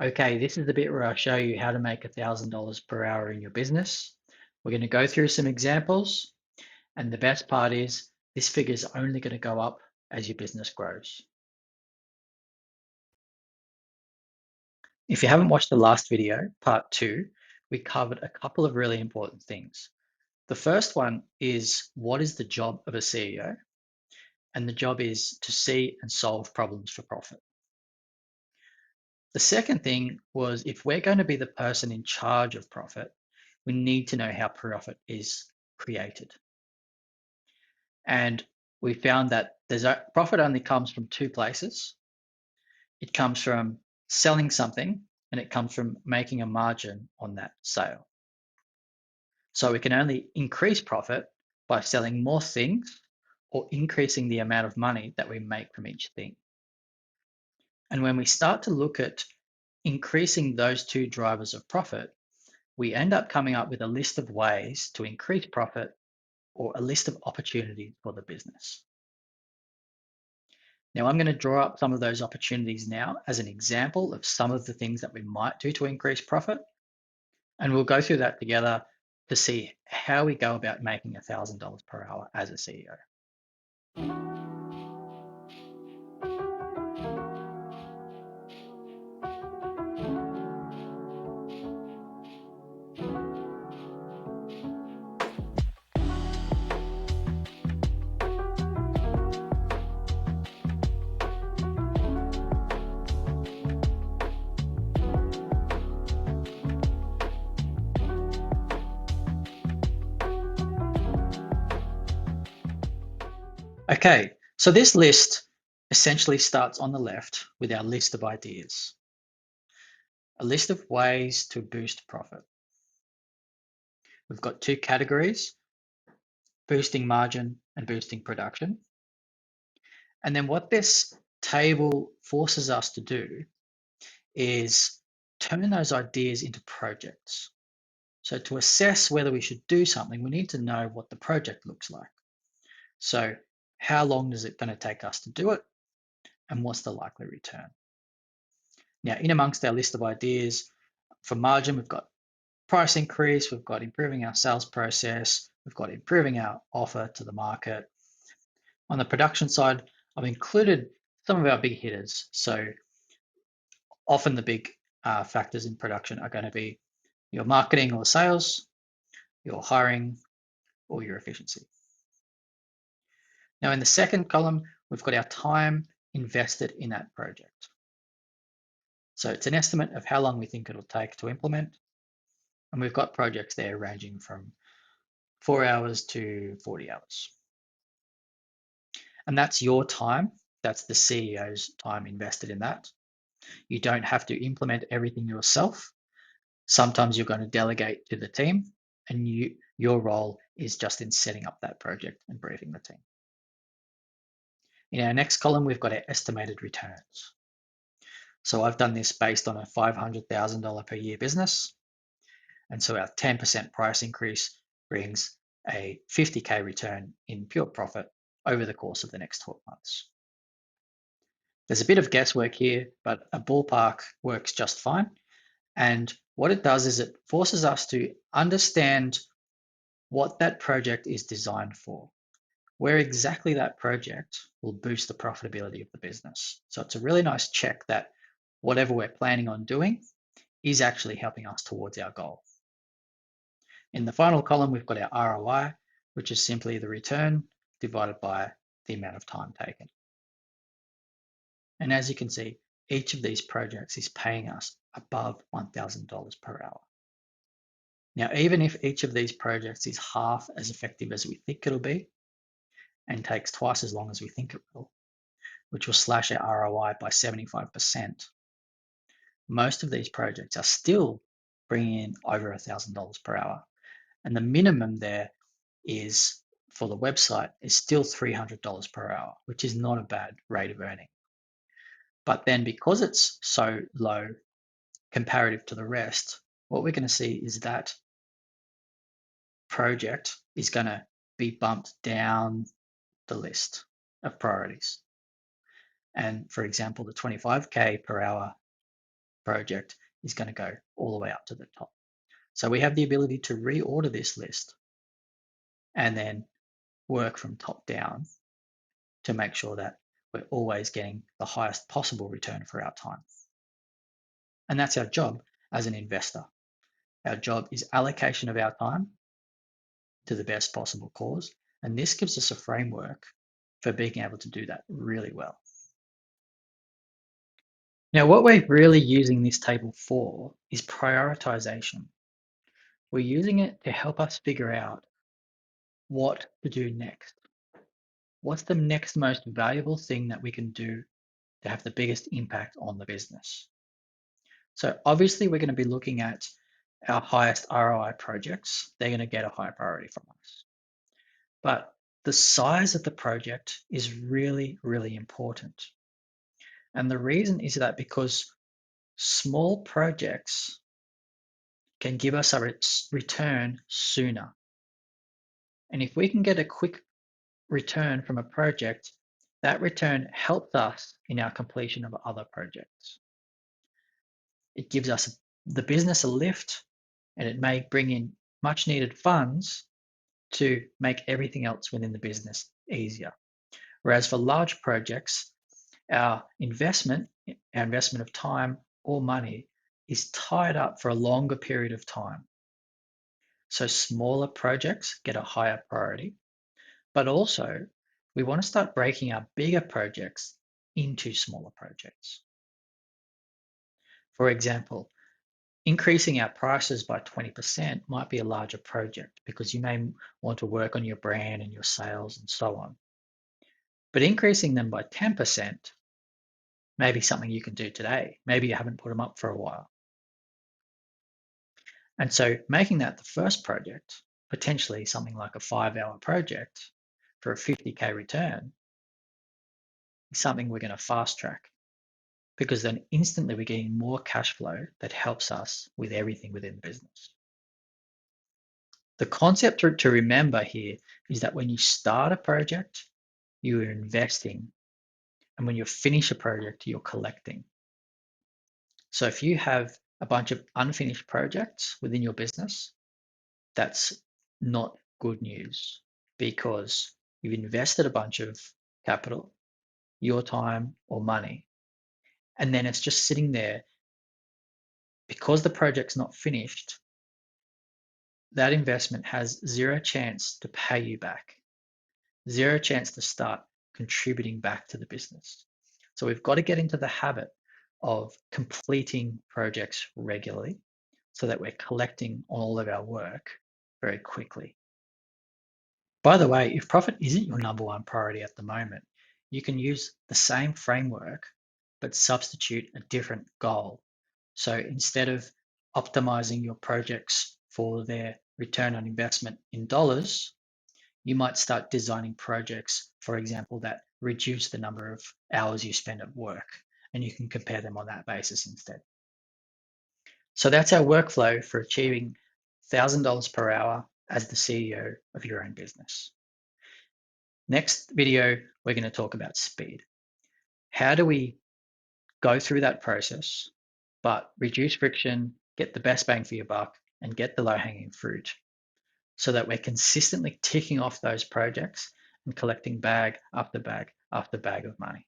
Okay, this is the bit where I show you how to make $1,000 per hour in your business. We're going to go through some examples, and the best part is this figure is only going to go up as your business grows. If you haven't watched the last video, part 2, we covered a couple of really important things. The first one is what is the job of a CEO? And the job is to see and solve problems for profit. The second thing was if we're going to be the person in charge of profit, we need to know how profit is created. And we found that profit only comes from two places. It comes from selling something and it comes from making a margin on that sale. So we can only increase profit by selling more things or increasing the amount of money that we make from each thing. And when we start to look at increasing those two drivers of profit, we end up coming up with a list of ways to increase profit or a list of opportunities for the business. Now, I'm going to draw up some of those opportunities now as an example of some of the things that we might do to increase profit. And we'll go through that together to see how we go about making $1,000 per hour as a CEO. Okay, so this list essentially starts on the left with our list of ideas, a list of ways to boost profit. We've got two categories, boosting margin and boosting production. And then what this table forces us to do is turn those ideas into projects. So to assess whether we should do something, we need to know what the project looks like. So how long is it going to take us to do it? And what's the likely return? Now, in amongst our list of ideas, for margin, we've got price increase, we've got improving our sales process, we've got improving our offer to the market. On the production side, I've included some of our big hitters. So often the big factors in production are going to be your marketing or sales, your hiring, or your efficiency. Now, in the second column, we've got our time invested in that project. So it's an estimate of how long we think it'll take to implement. And we've got projects there ranging from 4 hours to 40 hours. And that's your time. That's the CEO's time invested in that. You don't have to implement everything yourself. Sometimes you're going to delegate to the team, and your role is just in setting up that project and briefing the team. In our next column, we've got our estimated returns. So I've done this based on a $500,000 per year business. And so our 10% price increase brings a 50K return in pure profit over the course of the next 12 months. There's a bit of guesswork here, but a ballpark works just fine. And what it does is it forces us to understand what that project is designed for, where exactly that project will boost the profitability of the business. So it's a really nice check that whatever we're planning on doing is actually helping us towards our goal. In the final column, we've got our ROI, which is simply the return divided by the amount of time taken. And as you can see, each of these projects is paying us above $1,000 per hour. Now, even if each of these projects is half as effective as we think it'll be and takes twice as long as we think it will, which will slash our ROI by 75%, most of these projects are still bringing in over $1,000 per hour. And the minimum there is for the website is still $300 per hour, which is not a bad rate of earning. But then because it's so low comparative to the rest, what we're going to see is that project is going to be bumped down the list of priorities. And for example, the 25K per hour project is going to go all the way up to the top. So we have the ability to reorder this list and then work from top down to make sure that we're always getting the highest possible return for our time. And that's our job as an investor. Our job is allocation of our time to the best possible cause. And this gives us a framework for being able to do that really well. Now, what we're really using this table for is prioritization. We're using it to help us figure out what to do next. What's the next most valuable thing that we can do to have the biggest impact on the business? So obviously we're going to be looking at our highest ROI projects. They're going to get a high priority from us. But the size of the project is really, really important. And the reason is that because small projects can give us a return sooner. And if we can get a quick return from a project, that return helps us in our completion of other projects. It gives us the business a lift, and it may bring in much needed funds to make everything else within the business easier. Whereas for large projects, our investment of time or money is tied up for a longer period of time. So smaller projects get a higher priority, but also we want to start breaking our bigger projects into smaller projects. For example, increasing our prices by 20% might be a larger project because you may want to work on your brand and your sales and so on. But increasing them by 10% may be something you can do today. Maybe you haven't put them up for a while. And so making that the first project, potentially something like a 5-hour project for a 50K return, is something we're going to fast track because then instantly we're getting more cash flow that helps us with everything within the business. The concept to remember here is that when you start a project, you are investing. And when you finish a project, you're collecting. So if you have a bunch of unfinished projects within your business, that's not good news because you've invested a bunch of capital, your time or money, and then it's just sitting there because the project's not finished. That investment has zero chance to pay you back, zero chance to start contributing back to the business. So we've got to get into the habit of completing projects regularly so that we're collecting all of our work very quickly. By the way, if profit isn't your number one priority at the moment, you can use the same framework but substitute a different goal. So instead of optimizing your projects for their return on investment in dollars, you might start designing projects, for example, that reduce the number of hours you spend at work, and you can compare them on that basis instead. So that's our workflow for achieving $1,000 per hour as the CEO of your own business. Next video, we're going to talk about speed. How do we go through that process, but reduce friction, get the best bang for your buck, and get the low-hanging fruit so that we're consistently ticking off those projects and collecting bag after bag after bag of money.